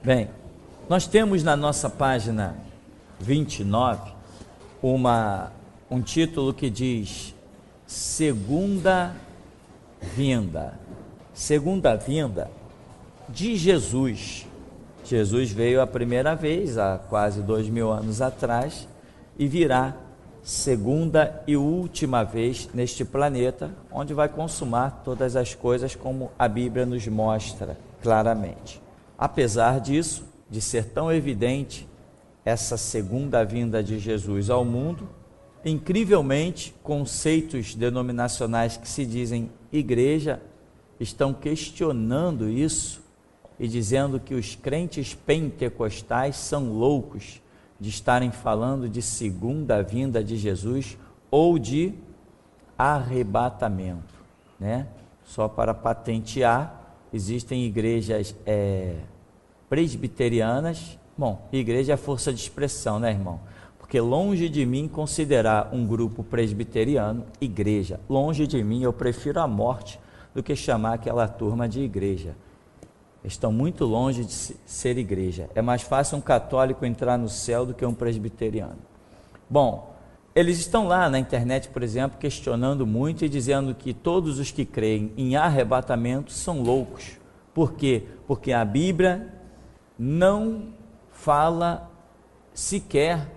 Bem, nós temos na nossa página 29 um título que diz Segunda Vinda. Segunda Vinda de Jesus. Jesus veio a primeira vez há quase 2000 anos atrás e virá segunda e última vez neste planeta, onde vai consumar todas as coisas como a Bíblia nos mostra claramente. Apesar disso, de ser tão evidente essa segunda vinda de Jesus ao mundo, incrivelmente, conceitos denominacionais que se dizem igreja estão questionando isso e dizendo que os crentes pentecostais são loucos de estarem falando de segunda vinda de Jesus ou de arrebatamento, né? Só para patentear, existem igrejas presbiterianas. Bom, igreja é força de expressão, né, irmão? Porque longe de mim considerar um grupo presbiteriano igreja. Longe de mim, eu prefiro a morte do que chamar aquela turma de igreja. Estão muito longe de ser igreja. É mais fácil um católico entrar no céu do que um presbiteriano. Bom, eles estão lá na internet, por exemplo, questionando muito e dizendo que todos os que creem em arrebatamento são loucos. Por quê? Porque a Bíblia não fala sequer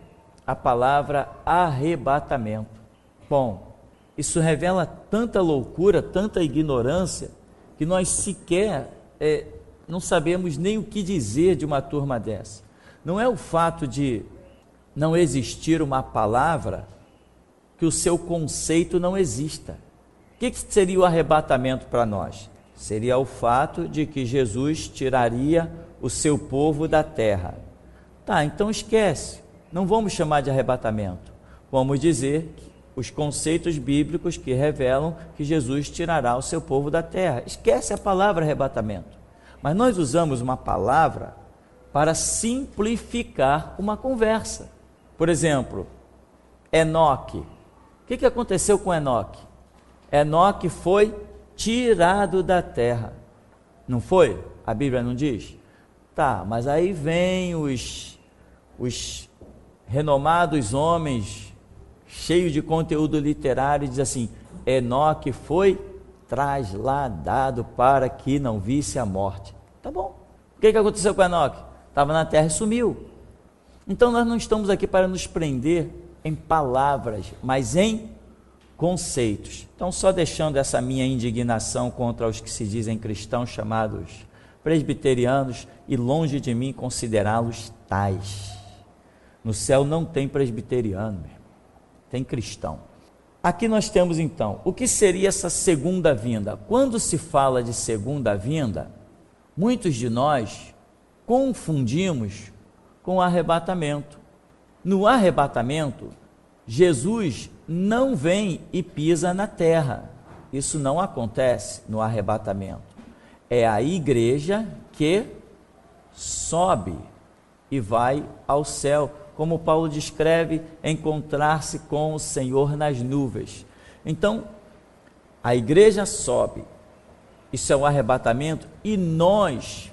a palavra arrebatamento. Bom, isso revela tanta loucura, tanta ignorância, que nós sequer não sabemos nem o que dizer de uma turma dessa. Não é o fato de não existir uma palavra que o seu conceito não exista. O que seria o arrebatamento para nós? Seria o fato de que Jesus tiraria o seu povo da terra. Tá, então esquece, não vamos chamar de arrebatamento, vamos dizer os conceitos bíblicos que revelam que Jesus tirará o seu povo da terra. Esquece a palavra arrebatamento, mas nós usamos uma palavra para simplificar uma conversa. Por exemplo, Enoque. O que aconteceu com Enoque? Enoque foi tirado da terra, não foi? A Bíblia não diz? Tá, mas aí vem os renomados homens cheios de conteúdo literário e diz assim: Enoque foi trasladado para que não visse a morte. Tá bom. O que aconteceu com Enoque? Estava na terra e sumiu. Então nós não estamos aqui para nos prender em palavras, mas em conceitos. Então, só deixando essa minha indignação contra os que se dizem cristãos chamados presbiterianos, e longe de mim considerá-los tais. No céu não tem presbiteriano, meu irmão, tem cristão. Aqui nós temos então, o que seria essa segunda vinda? Quando se fala de segunda vinda, muitos de nós confundimos com arrebatamento. No arrebatamento, Jesus não vem e pisa na terra. Isso não acontece no arrebatamento. É a igreja que sobe e vai ao céu, como Paulo descreve, encontrar-se com o Senhor nas nuvens. Então, a igreja sobe, isso é o arrebatamento, e nós,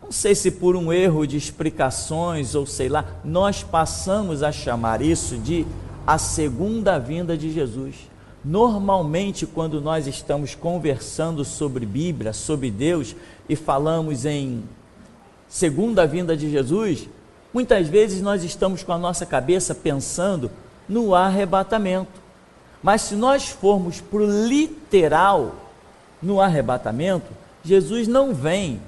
não sei se por um erro de explicações ou sei lá, nós passamos a chamar isso de a segunda vinda de Jesus. Normalmente, quando nós estamos conversando sobre Bíblia, sobre Deus, e falamos em segunda vinda de Jesus, muitas vezes nós estamos com a nossa cabeça pensando no arrebatamento. Mas se nós formos para o literal, no arrebatamento, Jesus não vem.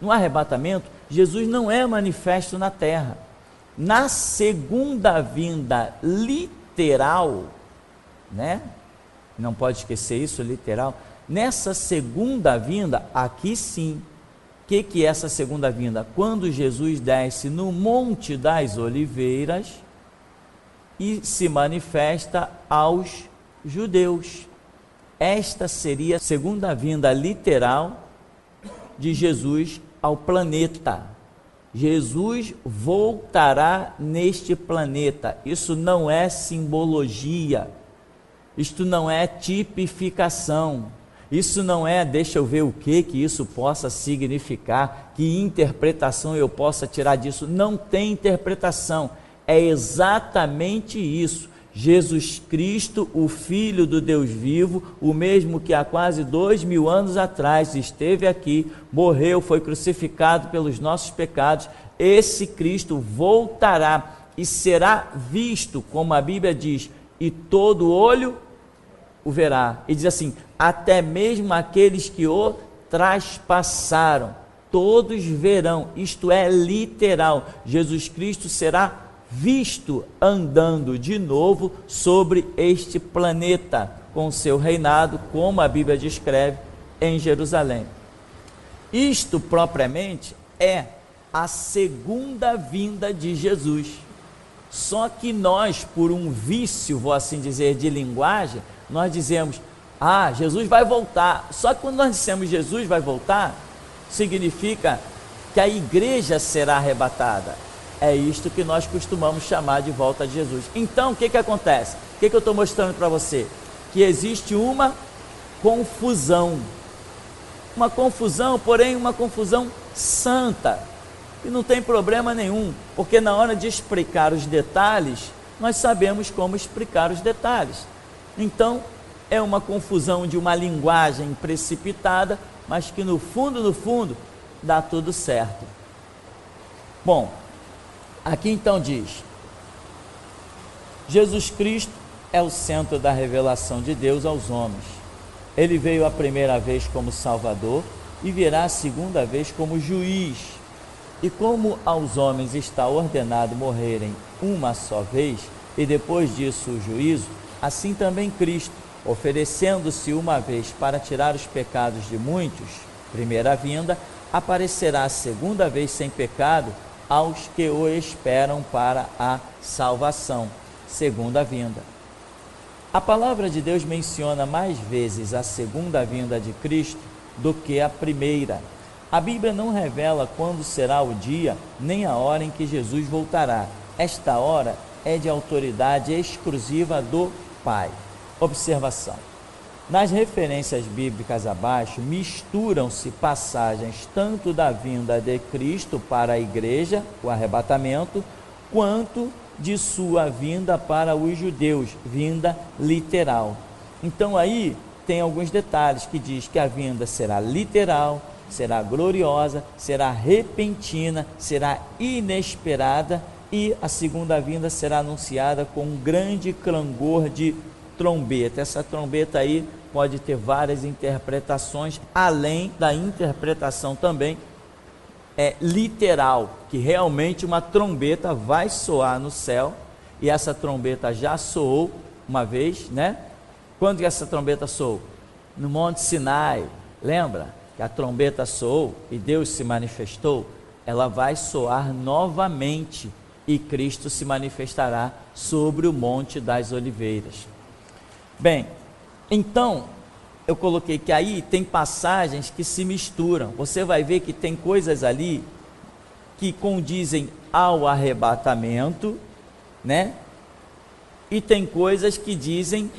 No arrebatamento, Jesus não é manifesto na terra. Na segunda vinda literal, né? Não pode esquecer isso, literal. Nessa segunda vinda, aqui sim. O que é essa segunda vinda? Quando Jesus desce no Monte das Oliveiras e se manifesta aos judeus. Esta seria a segunda vinda literal de Jesus ao planeta. Jesus voltará neste planeta. Isso não é simbologia, isto não é tipificação, Isso não é, deixa eu ver o que isso possa significar, que interpretação eu possa tirar disso. Não tem interpretação, é exatamente isso. Jesus Cristo, o Filho do Deus vivo, o mesmo que há quase 2000 anos atrás esteve aqui, morreu, foi crucificado pelos nossos pecados. Esse Cristo voltará e será visto, como a Bíblia diz, e todo olho o verá. E diz assim, até mesmo aqueles que o traspassaram, todos verão. Isto é literal, Jesus Cristo será visto andando de novo sobre este planeta, com seu reinado, como a Bíblia descreve, em Jerusalém. Isto propriamente é a segunda vinda de Jesus. Só que nós, por um vício, vou assim dizer, de linguagem, nós dizemos, Jesus vai voltar. Só que quando nós dissemos Jesus vai voltar, significa que a igreja será arrebatada. É isto que nós costumamos chamar de volta de Jesus. Então, o que acontece? O que eu estou mostrando para você? Que existe uma confusão. Uma confusão, porém uma confusão santa. E não tem problema nenhum, porque na hora de explicar os detalhes, nós sabemos como explicar os detalhes. Então, é uma confusão de uma linguagem precipitada, mas que no fundo, dá tudo certo. Bom, aqui então diz, Jesus Cristo é o centro da revelação de Deus aos homens. Ele veio a primeira vez como Salvador e virá a segunda vez como juiz. E como aos homens está ordenado morrerem uma só vez, e depois disso o juízo, assim também Cristo, oferecendo-se uma vez para tirar os pecados de muitos, primeira vinda, aparecerá a segunda vez sem pecado aos que o esperam para a salvação, segunda vinda. A palavra de Deus menciona mais vezes a segunda vinda de Cristo do que a primeira. A Bíblia não revela quando será o dia, nem a hora em que Jesus voltará. Esta hora é de autoridade exclusiva do Pai. Observação. Nas referências bíblicas abaixo, misturam-se passagens tanto da vinda de Cristo para a igreja, o arrebatamento, quanto de sua vinda para os judeus, vinda literal. Então aí tem alguns detalhes que diz que a vinda será literal, será gloriosa, será repentina, será inesperada, e a segunda vinda será anunciada com um grande clangor de trombeta. Essa trombeta aí pode ter várias interpretações, além da interpretação também literal, que realmente uma trombeta vai soar no céu, e essa trombeta já soou uma vez, né? Quando que essa trombeta soou? No Monte Sinai, lembra? Que a trombeta soou e Deus se manifestou. Ela vai soar novamente e Cristo se manifestará sobre o Monte das Oliveiras. Bem, então eu coloquei que aí tem passagens que se misturam. Você vai ver que tem coisas ali que condizem ao arrebatamento, né? E tem coisas que dizem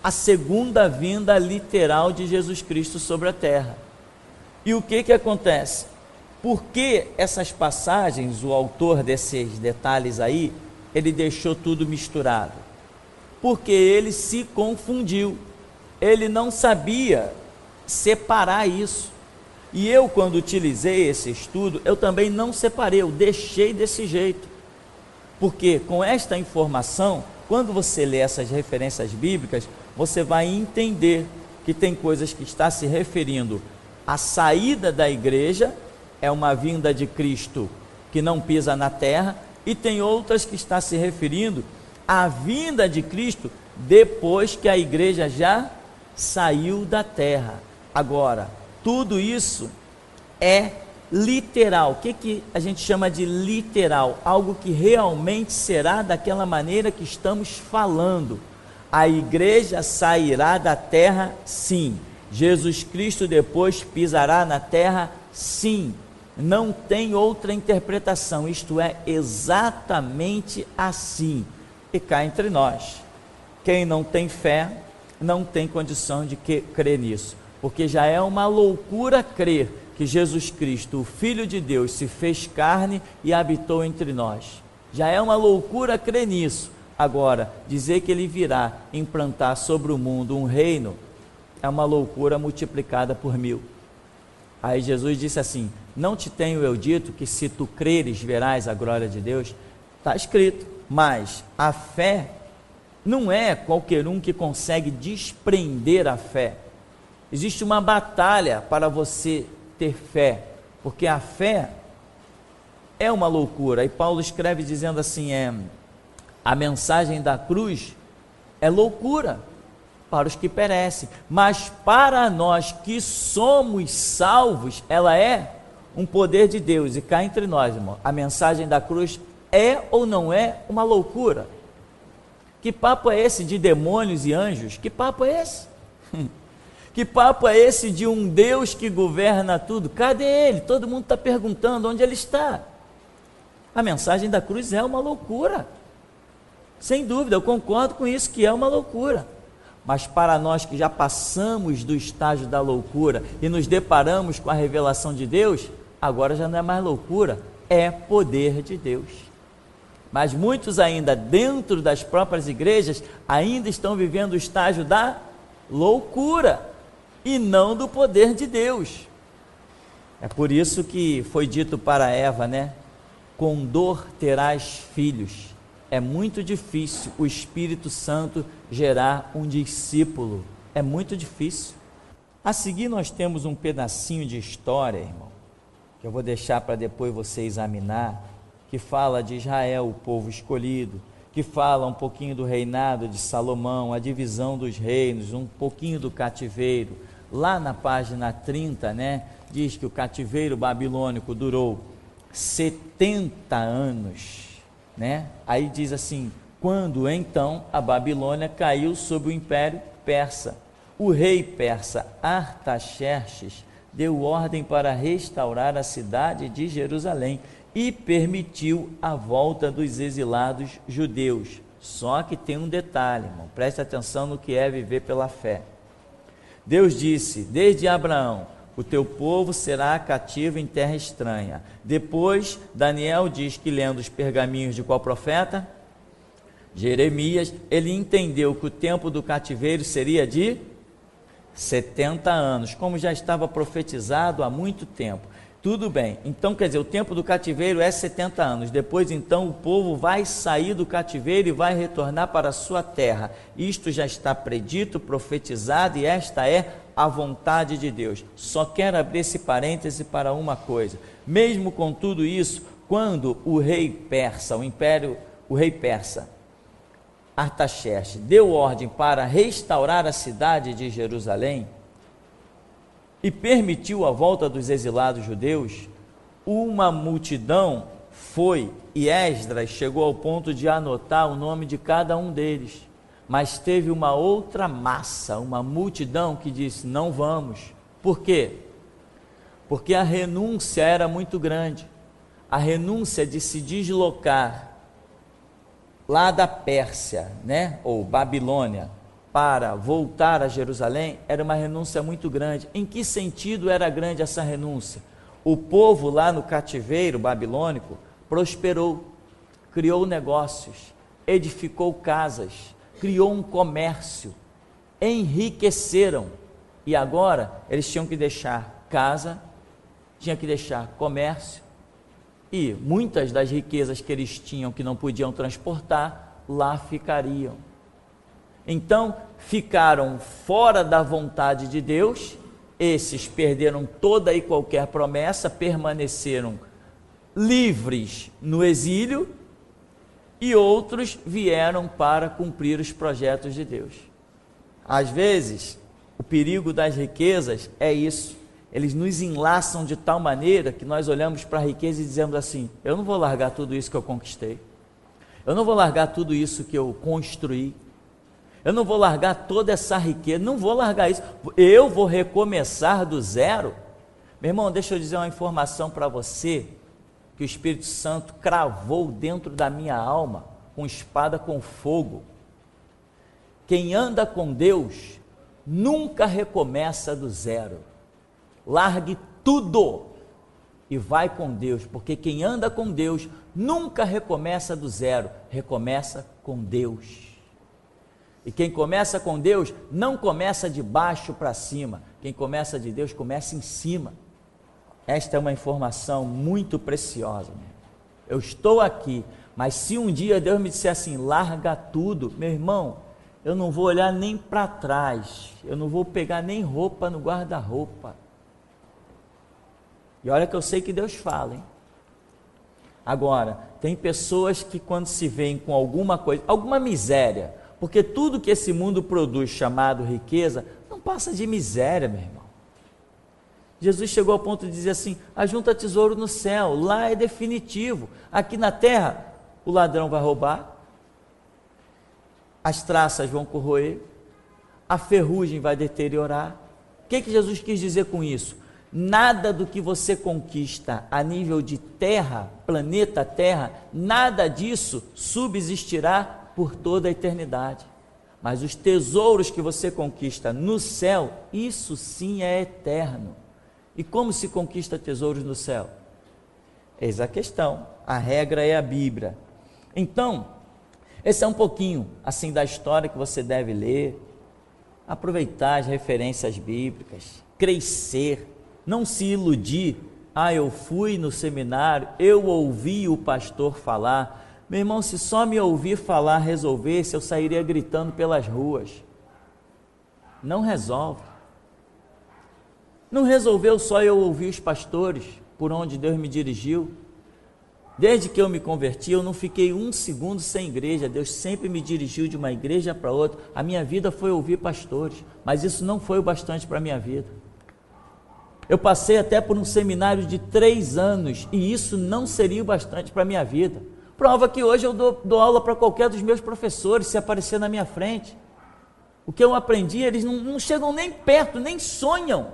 a segunda vinda literal de Jesus Cristo sobre a terra. E o que acontece? Por que essas passagens, o autor desses detalhes aí, ele deixou tudo misturado? Porque ele se confundiu, ele não sabia separar isso. E eu, quando utilizei esse estudo, eu também não separei, eu deixei desse jeito. Porque com esta informação, quando você lê essas referências bíblicas, você vai entender que tem coisas que está se referindo à saída da igreja, é uma vinda de Cristo que não pisa na terra, e tem outras que está se referindo à vinda de Cristo depois que a igreja já saiu da terra. Agora, tudo isso é literal. O que a gente chama de literal? Algo que realmente será daquela maneira que estamos falando. A igreja sairá da terra, sim. Jesus Cristo depois pisará na terra, sim. Não tem outra interpretação, isto é exatamente assim. E cá entre nós, quem não tem fé, não tem condição de crer nisso. porque já é uma loucura crer que Jesus Cristo, o Filho de Deus, se fez carne e habitou entre nós. Já é uma loucura crer nisso. Agora, dizer que ele virá implantar sobre o mundo um reino é uma loucura multiplicada por 1000. Aí Jesus disse assim: não te tenho eu dito que se tu creres verás a glória de Deus? Está escrito, mas a fé não é qualquer um que consegue desprender a fé. Existe uma batalha para você ter fé, porque a fé é uma loucura. E Paulo escreve dizendo assim, a mensagem da cruz é loucura para os que perecem, mas para nós que somos salvos, ela é um poder de Deus. E cá entre nós, irmão, a mensagem da cruz é ou não é uma loucura? Que papo é esse de demônios e anjos? Que papo é esse? Que papo é esse de um Deus que governa tudo? Cadê ele? Todo mundo está perguntando onde ele está. A mensagem da cruz é uma loucura, sem dúvida, eu concordo com isso, que é uma loucura. Mas para nós que já passamos do estágio da loucura e nos deparamos com a revelação de Deus, agora já não é mais loucura, é poder de Deus. Mas muitos ainda dentro das próprias igrejas ainda estão vivendo o estágio da loucura e não do poder de Deus. É por isso que foi dito para Eva, né? Com dor terás filhos. É muito difícil o Espírito Santo gerar um discípulo. É muito difícil. A seguir nós temos um pedacinho de história, irmão, que eu vou deixar para depois você examinar, que fala de Israel, o povo escolhido, que fala um pouquinho do reinado de Salomão, a divisão dos reinos, um pouquinho do cativeiro. Lá na página 30, né, diz que o cativeiro babilônico durou 70 anos, né? Aí diz assim, quando então a Babilônia caiu sob o império persa, o rei persa Artaxerxes deu ordem para restaurar a cidade de Jerusalém e permitiu a volta dos exilados judeus. Só que tem um detalhe, irmão, preste atenção no que é viver pela fé. Deus disse, desde Abraão, o teu povo será cativo em terra estranha. Depois, Daniel diz que lendo os pergaminhos de qual profeta? Jeremias, ele entendeu que o tempo do cativeiro seria de 70 anos, como já estava profetizado há muito tempo. Tudo bem, então quer dizer, o tempo do cativeiro é 70 anos, depois então o povo vai sair do cativeiro e vai retornar para a sua terra. Isto já está predito, profetizado, e esta é a vontade de Deus. Só quero abrir esse parêntese para uma coisa, mesmo com tudo isso, quando o rei persa, o rei persa, Artaxerxes, deu ordem para restaurar a cidade de Jerusalém, e permitiu a volta dos exilados judeus, uma multidão foi, e Esdras chegou ao ponto de anotar o nome de cada um deles, mas teve uma outra massa, uma multidão que disse, não vamos. Por quê? Porque a renúncia era muito grande, a renúncia de se deslocar lá da Pérsia, né, ou Babilônia, para voltar a Jerusalém, era uma renúncia muito grande. Em que sentido era grande essa renúncia? O povo lá no cativeiro babilônico prosperou, criou negócios, edificou casas, criou um comércio, enriqueceram, e agora eles tinham que deixar casa, tinham que deixar comércio, e muitas das riquezas que eles tinham que não podiam transportar, lá ficariam. Então, ficaram fora da vontade de Deus, esses perderam toda e qualquer promessa, permaneceram livres no exílio, e outros vieram para cumprir os projetos de Deus. Às vezes, o perigo das riquezas é isso, eles nos enlaçam de tal maneira que nós olhamos para a riqueza e dizemos assim, eu não vou largar tudo isso que eu conquistei, eu não vou largar tudo isso que eu construí, eu não vou largar toda essa riqueza, não vou largar isso, eu vou recomeçar do zero. Meu irmão, deixa eu dizer uma informação para você, que o Espírito Santo cravou dentro da minha alma, com espada com fogo. Quem anda com Deus, nunca recomeça do zero. Largue tudo e vai com Deus, porque quem anda com Deus nunca recomeça do zero, recomeça com Deus. E quem começa com Deus não começa de baixo para cima, quem começa de Deus começa em cima. Esta é uma informação muito preciosa. Eu estou aqui, mas se um dia Deus me disser assim, larga tudo, meu irmão, eu não vou olhar nem para trás, eu não vou pegar nem roupa no guarda-roupa. E olha que eu sei que Deus fala, hein? Agora, tem pessoas que quando se veem com alguma coisa, alguma miséria, porque tudo que esse mundo produz chamado riqueza, não passa de miséria, meu irmão. Jesus chegou ao ponto de dizer assim, ajunta tesouro no céu, lá é definitivo, aqui na terra, o ladrão vai roubar, as traças vão corroer, a ferrugem vai deteriorar. O que Jesus quis dizer com isso? Nada do que você conquista a nível de terra, planeta Terra, nada disso subsistirá por toda a eternidade. Mas os tesouros que você conquista no céu, isso sim é eterno. E como se conquista tesouros no céu? Eis a questão, a regra é a Bíblia. Então, esse é um pouquinho assim da história que você deve ler, aproveitar as referências bíblicas, crescer, não se iludir, eu fui no seminário, eu ouvi o pastor falar, meu irmão, se só me ouvir falar resolvesse, eu sairia gritando pelas ruas. Não resolve. Não resolveu só eu ouvir os pastores, por onde Deus me dirigiu. Desde que eu me converti, eu não fiquei um segundo sem igreja, Deus sempre me dirigiu de uma igreja para outra, a minha vida foi ouvir pastores, mas isso não foi o bastante para a minha vida. Eu passei até por um seminário de 3 anos, e isso não seria o bastante para a minha vida. Prova que hoje eu dou aula para qualquer dos meus professores, se aparecer na minha frente. O que eu aprendi, eles não chegam nem perto, nem sonham.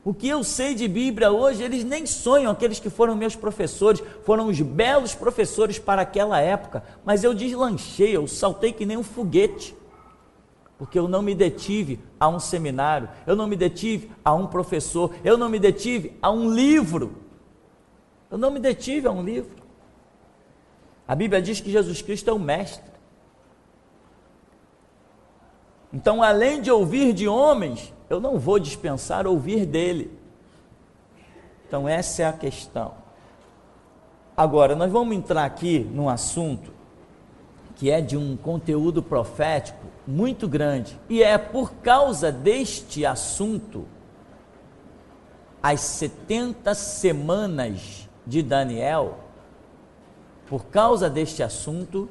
O que eu sei de Bíblia hoje, eles nem sonham, aqueles que foram meus professores, foram os belos professores para aquela época, mas eu deslanchei, eu saltei que nem um foguete, porque eu não me detive a um seminário, eu não me detive a um professor, eu não me detive a um livro, A Bíblia diz que Jesus Cristo é o mestre. Então, além de ouvir de homens, eu não vou dispensar ouvir dele. Então, essa é a questão. Agora, nós vamos entrar aqui num assunto que é de um conteúdo profético muito grande, e é por causa deste assunto, as 70 semanas de Daniel, por causa deste assunto,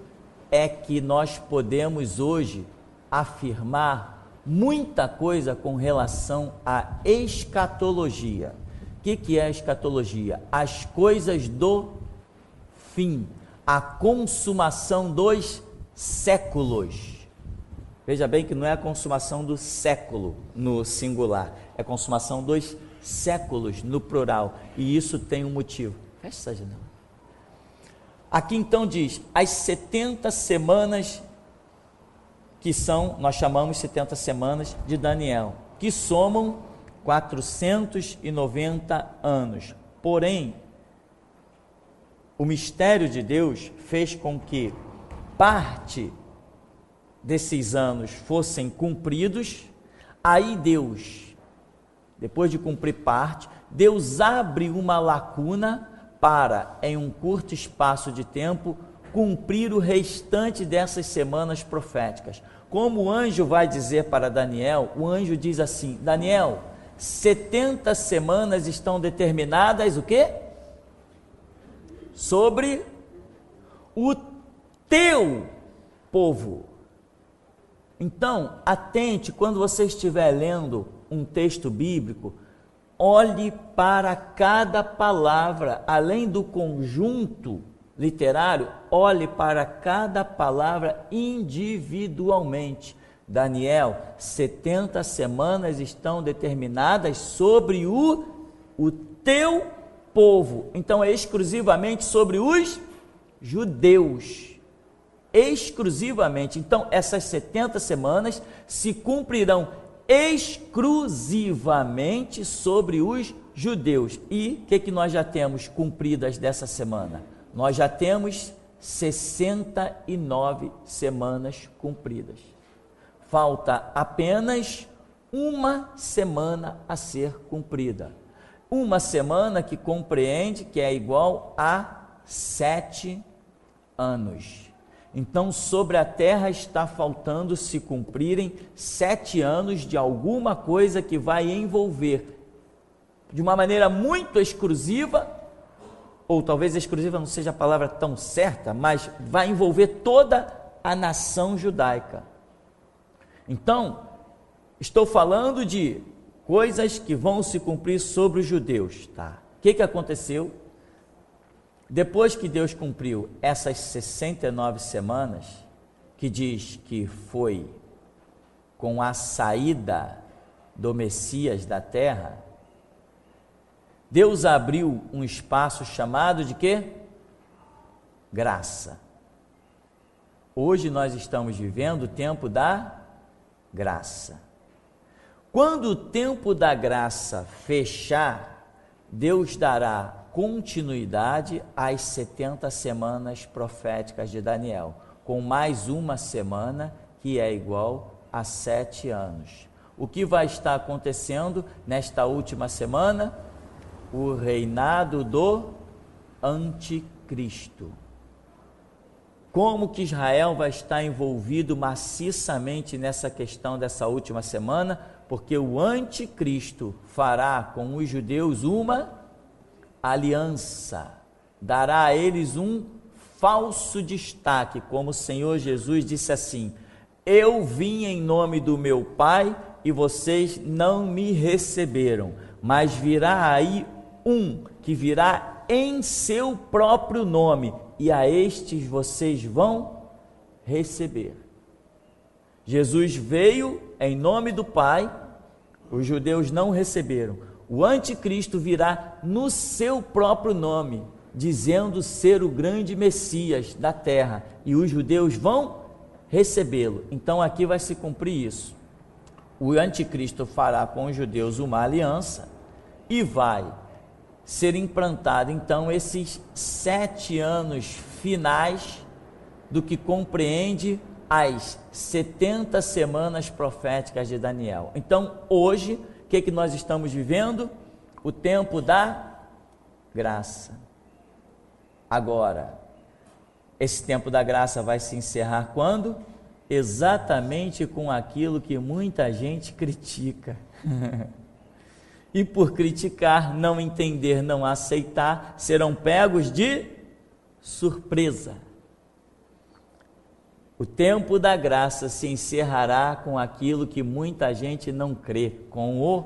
é que nós podemos hoje afirmar muita coisa com relação à escatologia. O que é a escatologia? As coisas do fim, a consumação dos séculos. Veja bem que não é a consumação do século no singular, é a consumação dos séculos no plural, e isso tem um motivo. Fecha essa janela. Aqui então diz, as 70 semanas que são, nós chamamos 70 semanas de Daniel, que somam 490 anos. Porém, o mistério de Deus fez com que parte desses anos fossem cumpridos, aí Deus, depois de cumprir parte, Deus abre uma lacuna para, em um curto espaço de tempo, cumprir o restante dessas semanas proféticas. Como o anjo vai dizer para Daniel, o anjo diz assim, Daniel, 70 semanas estão determinadas, o quê? Sobre o teu povo. Então, atente, quando você estiver lendo um texto bíblico, olhe para cada palavra, além do conjunto literário, olhe para cada palavra individualmente. Daniel, 70 semanas estão determinadas sobre o teu povo. Então é exclusivamente sobre os judeus. exclusivamente. Então, essas 70 semanas se cumprirão exclusivamente sobre os judeus. E o que nós já temos cumpridas dessa semana? Nós já temos 69 semanas cumpridas. Falta apenas uma semana a ser cumprida. Uma semana que compreende que é igual a 7 anos. Então, sobre a terra está faltando se cumprirem 7 anos de alguma coisa que vai envolver, de uma maneira muito exclusiva, ou talvez exclusiva não seja a palavra tão certa, mas vai envolver toda a nação judaica. Então, estou falando de coisas que vão se cumprir sobre os judeus, tá? O que aconteceu? Depois que Deus cumpriu essas 69 semanas, que diz que foi com a saída do Messias da terra, Deus abriu um espaço chamado de quê? Graça. Hoje nós estamos vivendo o tempo da graça. Quando o tempo da graça fechar, Deus dará continuidade às 70 semanas proféticas de Daniel, com mais uma semana que é igual a 7 anos. O que vai estar acontecendo nesta última semana? O reinado do anticristo. Como que Israel vai estar envolvido maciçamente nessa questão dessa última semana? Porque o anticristo fará com os judeus uma aliança, dará a eles um falso destaque, como o Senhor Jesus disse assim: eu vim em nome do meu Pai e vocês não me receberam, mas virá aí um que virá em seu próprio nome, e a estes vocês vão receber. Jesus veio em nome do Pai, os judeus não receberam. O anticristo virá no seu próprio nome, dizendo ser o grande Messias da terra, e os judeus vão recebê-lo. Então aqui vai se cumprir isso. O anticristo fará com os judeus uma aliança e vai ser implantado então esses 7 anos finais do que compreende as 70 semanas proféticas de Daniel. Então hoje, o que nós estamos vivendo? O tempo da graça. Agora, esse tempo da graça vai se encerrar quando? Exatamente com aquilo que muita gente critica. E por criticar, não entender, não aceitar, serão pegos de surpresa. O tempo da graça se encerrará com aquilo que muita gente não crê, com o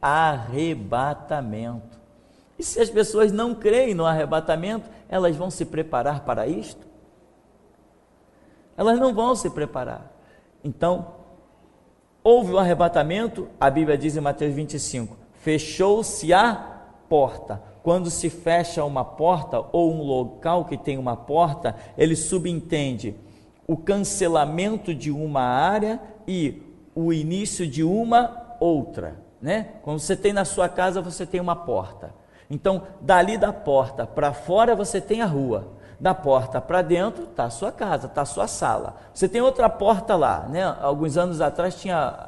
arrebatamento. E se as pessoas não creem no arrebatamento, elas vão se preparar para isto? Elas não vão se preparar. Então, houve o arrebatamento, a Bíblia diz em Mateus 25, fechou-se a porta. Quando se fecha uma porta ou um local que tem uma porta, ele subentende o cancelamento de uma área e o início de uma outra, né? Quando você tem na sua casa, você tem uma porta. Então, dali da porta para fora, você tem a rua. Da porta para dentro, está a sua casa, está a sua sala. Você tem outra porta lá, né? Alguns anos atrás,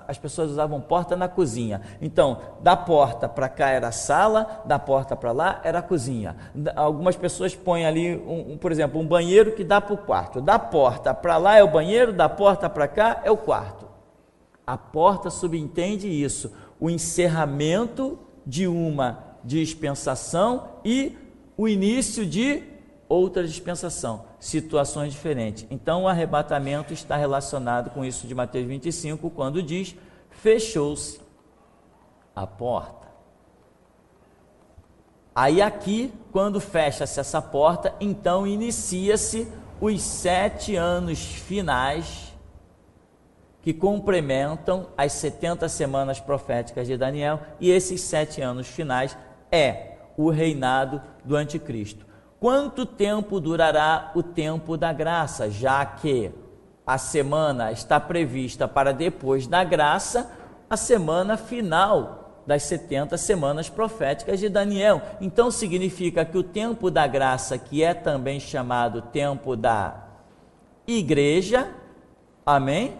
as pessoas usavam porta na cozinha. Então, da porta para cá era a sala, da porta para lá era a cozinha. Algumas pessoas põem ali, por exemplo, um banheiro que dá para o quarto. Da porta para lá é o banheiro, da porta para cá é o quarto. A porta subentende isso, o encerramento de uma dispensação e o início de outra dispensação, situações diferentes. Então o arrebatamento está relacionado com isso de Mateus 25, quando diz, fechou-se a porta. Aí aqui, quando fecha-se essa porta, então inicia-se os 7 anos finais que complementam as 70 semanas proféticas de Daniel, e esses 7 anos finais é o reinado do anticristo. quanto tempo durará o tempo da graça, já que a semana está prevista para depois da graça, a semana final das 70 semanas proféticas de Daniel. Então significa que o tempo da graça, que é também chamado tempo da igreja, amém?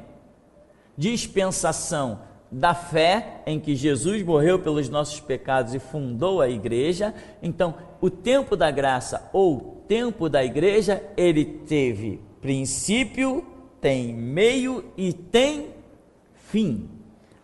Dispensação da fé em que Jesus morreu pelos nossos pecados e fundou a igreja. Então, o tempo da graça ou tempo da igreja, ele teve princípio, tem meio e tem fim.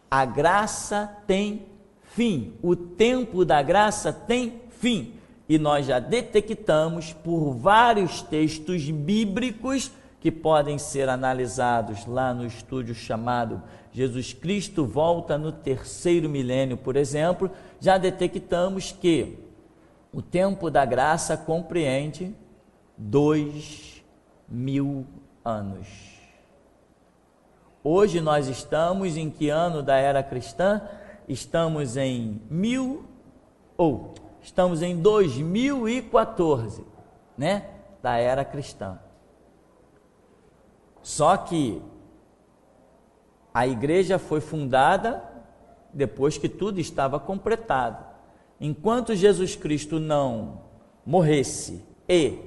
A graça tem fim. O tempo da graça tem fim. E nós já detectamos por vários textos bíblicos que podem ser analisados lá no estúdio chamado Jesus Cristo Volta no Terceiro Milênio, por exemplo, já detectamos que o tempo da graça compreende 2000 anos. Hoje nós estamos em que ano da era cristã? Estamos em 2014, né? Da era cristã. Só que a igreja foi fundada depois que tudo estava completado. Enquanto Jesus Cristo não morresse e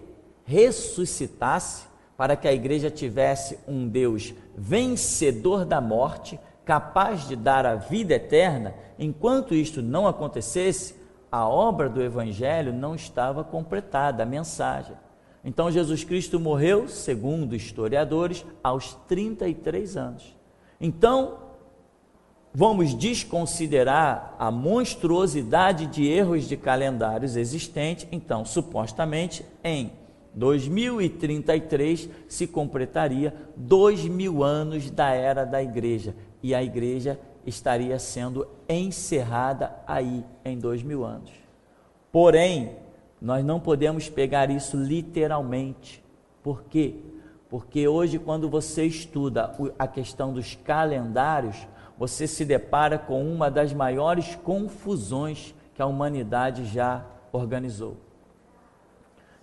ressuscitasse, para que a igreja tivesse um Deus vencedor da morte, capaz de dar a vida eterna, enquanto isto não acontecesse, a obra do Evangelho não estava completada, a mensagem. Então Jesus Cristo morreu, segundo historiadores, aos 33 anos. Então, vamos desconsiderar a monstruosidade de erros de calendários existentes. Então, supostamente, em 2033 se completaria 2000 anos da era da igreja, e a igreja estaria sendo encerrada aí em 2000 anos. Porém, nós não podemos pegar isso literalmente. Por quê? Porque hoje, quando você estuda a questão dos calendários, você se depara com uma das maiores confusões que a humanidade já organizou.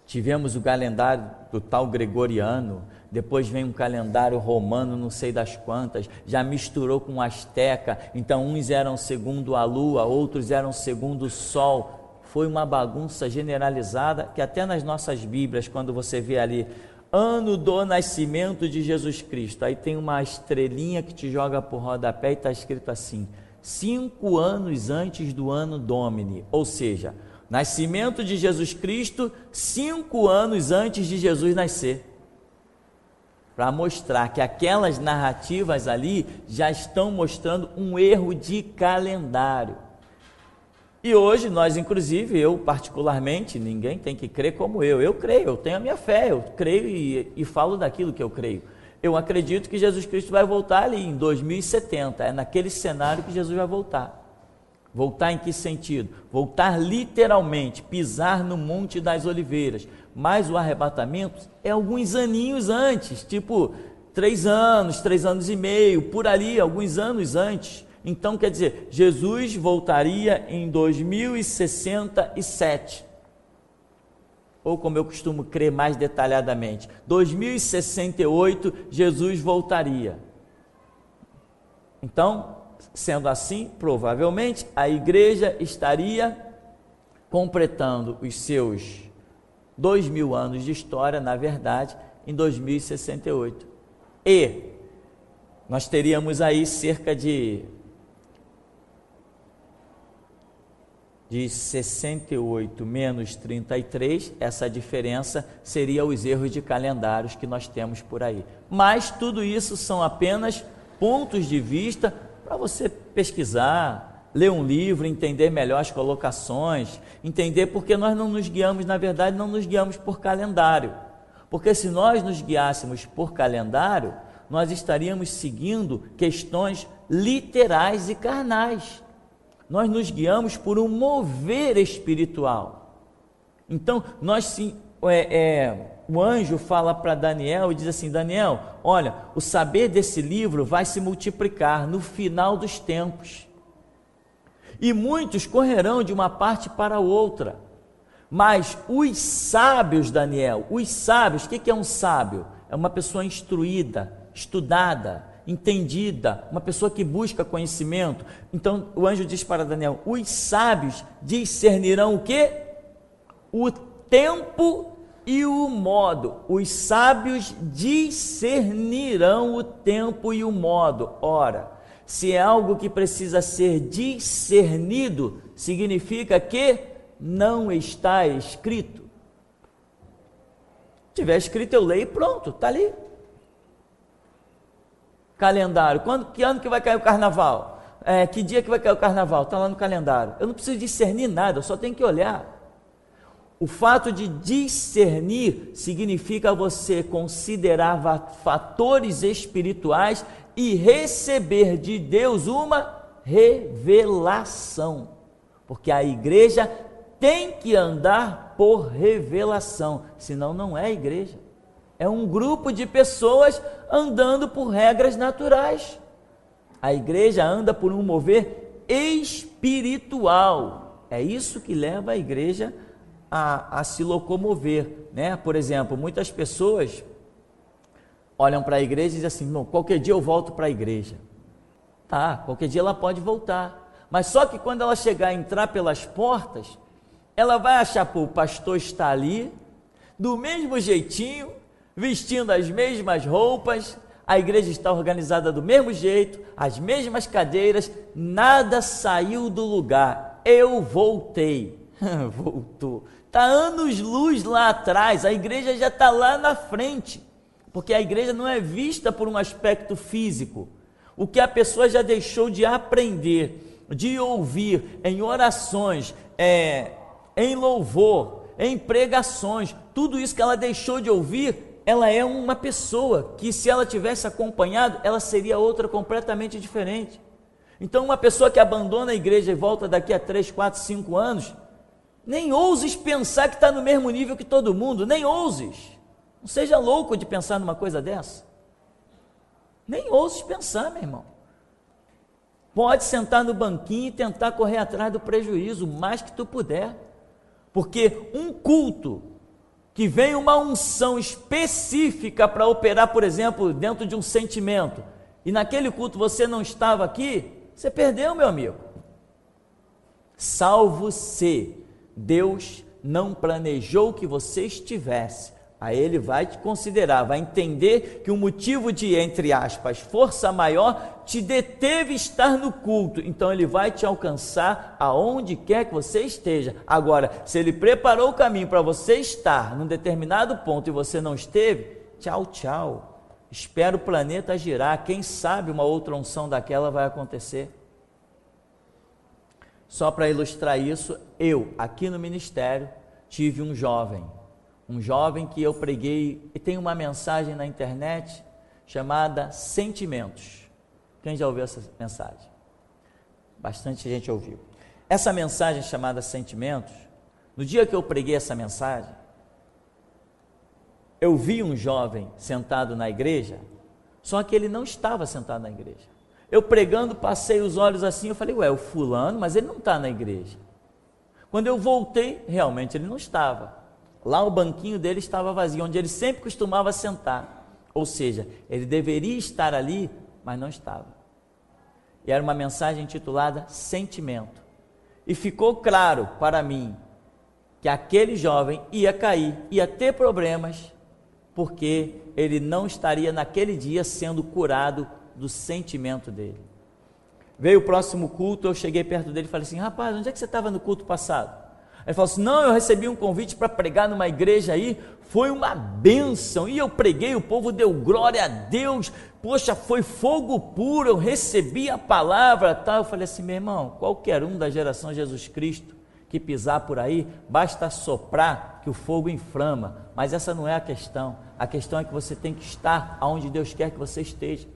Tivemos o calendário do tal gregoriano, depois vem um calendário romano, não sei das quantas, já misturou com o asteca, então uns eram segundo a lua, outros eram segundo o sol. Foi uma bagunça generalizada, que até nas nossas Bíblias, quando você vê ali, ano do nascimento de Jesus Cristo, aí tem uma estrelinha que te joga por rodapé e está escrito assim, 5 anos antes do ano Domini, ou seja, nascimento de Jesus Cristo, 5 anos antes de Jesus nascer, para mostrar que aquelas narrativas ali já estão mostrando um erro de calendário. E hoje nós, inclusive, eu particularmente, ninguém tem que crer como eu creio, eu tenho a minha fé, eu creio e falo daquilo que eu creio. Eu acredito que Jesus Cristo vai voltar ali em 2070, é naquele cenário que Jesus vai voltar. Voltar em que sentido? Voltar literalmente, pisar no Monte das Oliveiras, mas o arrebatamento é alguns aninhos antes, tipo 3 anos e meio, por ali, alguns anos antes. Então, quer dizer, Jesus voltaria em 2067, ou como eu costumo crer mais detalhadamente, 2068, Jesus voltaria. Então, sendo assim, provavelmente, a igreja estaria completando os seus 2000 anos de história, na verdade, em 2068. E nós teríamos aí cerca de 68 menos 33, essa diferença seria os erros de calendários que nós temos por aí. Mas tudo isso são apenas pontos de vista para você pesquisar, ler um livro, entender melhor as colocações, entender porque nós não nos guiamos, na verdade, não nos guiamos por calendário. Porque se nós nos guiássemos por calendário, nós estaríamos seguindo questões literais e carnais. Nós nos guiamos por um mover espiritual. Então, o anjo fala para Daniel e diz assim, Daniel, olha, o saber desse livro vai se multiplicar no final dos tempos. E muitos correrão de uma parte para outra. Mas os sábios, Daniel, os sábios, o que é um sábio? É uma pessoa instruída, estudada, entendida, uma pessoa que busca conhecimento. Então o anjo diz para Daniel: os sábios discernirão o quê? O tempo e o modo. Os sábios discernirão o tempo e o modo. Ora, se é algo que precisa ser discernido, significa que não está escrito. Se tiver escrito, eu leio e pronto, está ali. Calendário, que ano que vai cair o carnaval? Que dia que vai cair o carnaval? Está lá no calendário. Eu não preciso discernir nada, eu só tenho que olhar. O fato de discernir significa você considerar fatores espirituais e receber de Deus uma revelação. Porque a igreja tem que andar por revelação, senão não é igreja. É um grupo de pessoas andando por regras naturais. A igreja anda por um mover espiritual. É isso que leva a igreja a se locomover, né? Por exemplo, muitas pessoas olham para a igreja e dizem assim: não, qualquer dia eu volto para a igreja. Tá, qualquer dia ela pode voltar. Mas só que quando ela chegar a entrar pelas portas, ela vai achar, pô, o pastor está ali, do mesmo jeitinho, vestindo as mesmas roupas, a igreja está organizada do mesmo jeito, as mesmas cadeiras, nada saiu do lugar. Eu voltei. Voltou. Está anos-luz lá atrás, a igreja já está lá na frente, porque a igreja não é vista por um aspecto físico. O que a pessoa já deixou de aprender, de ouvir em orações, em louvor, em pregações, tudo isso que ela deixou de ouvir, ela é uma pessoa que, se ela tivesse acompanhado, ela seria outra completamente diferente. Então, uma pessoa que abandona a igreja e volta daqui a 3, 4, 5 anos, nem ouses pensar que está no mesmo nível que todo mundo, nem ouses. Não seja louco de pensar numa coisa dessa. Nem ouses pensar, meu irmão. Pode sentar no banquinho e tentar correr atrás do prejuízo, o mais que tu puder. Porque um culto que vem uma unção específica para operar, por exemplo, dentro de um sentimento, e naquele culto você não estava aqui, você perdeu, meu amigo. Salvo se Deus não planejou que você estivesse, aí ele vai te considerar, vai entender que o motivo de, entre aspas, força maior te deteve estar no culto, então ele vai te alcançar aonde quer que você esteja. Agora, se ele preparou o caminho para você estar num determinado ponto e você não esteve, tchau, tchau, espera o planeta girar, quem sabe uma outra unção daquela vai acontecer. Só para ilustrar isso, eu, aqui no ministério, tive um jovem que eu preguei, e tem uma mensagem na internet chamada Sentimentos. Quem já ouviu essa mensagem? Bastante gente ouviu. Essa mensagem chamada Sentimentos, no dia que eu preguei essa mensagem, eu vi um jovem sentado na igreja, só que ele não estava sentado na igreja. Eu pregando, passei os olhos assim, eu falei, o fulano, mas ele não está na igreja. Quando eu voltei, realmente ele não estava. Lá o banquinho dele estava vazio, onde ele sempre costumava sentar. Ou seja, ele deveria estar ali, mas não estava. E era uma mensagem intitulada Sentimento. E ficou claro para mim que aquele jovem ia cair, ia ter problemas, porque ele não estaria naquele dia sendo curado do sentimento dele. Veio o próximo culto, eu cheguei perto dele e falei assim, rapaz, onde é que você estava no culto passado? Ele falou assim, não, eu recebi um convite para pregar numa igreja aí, foi uma bênção, e eu preguei, o povo deu glória a Deus, poxa, foi fogo puro, eu recebi a palavra, tal. Eu falei assim, meu irmão, qualquer um da geração Jesus Cristo que pisar por aí, basta soprar que o fogo inflama, mas essa não é a questão é que você tem que estar onde Deus quer que você esteja.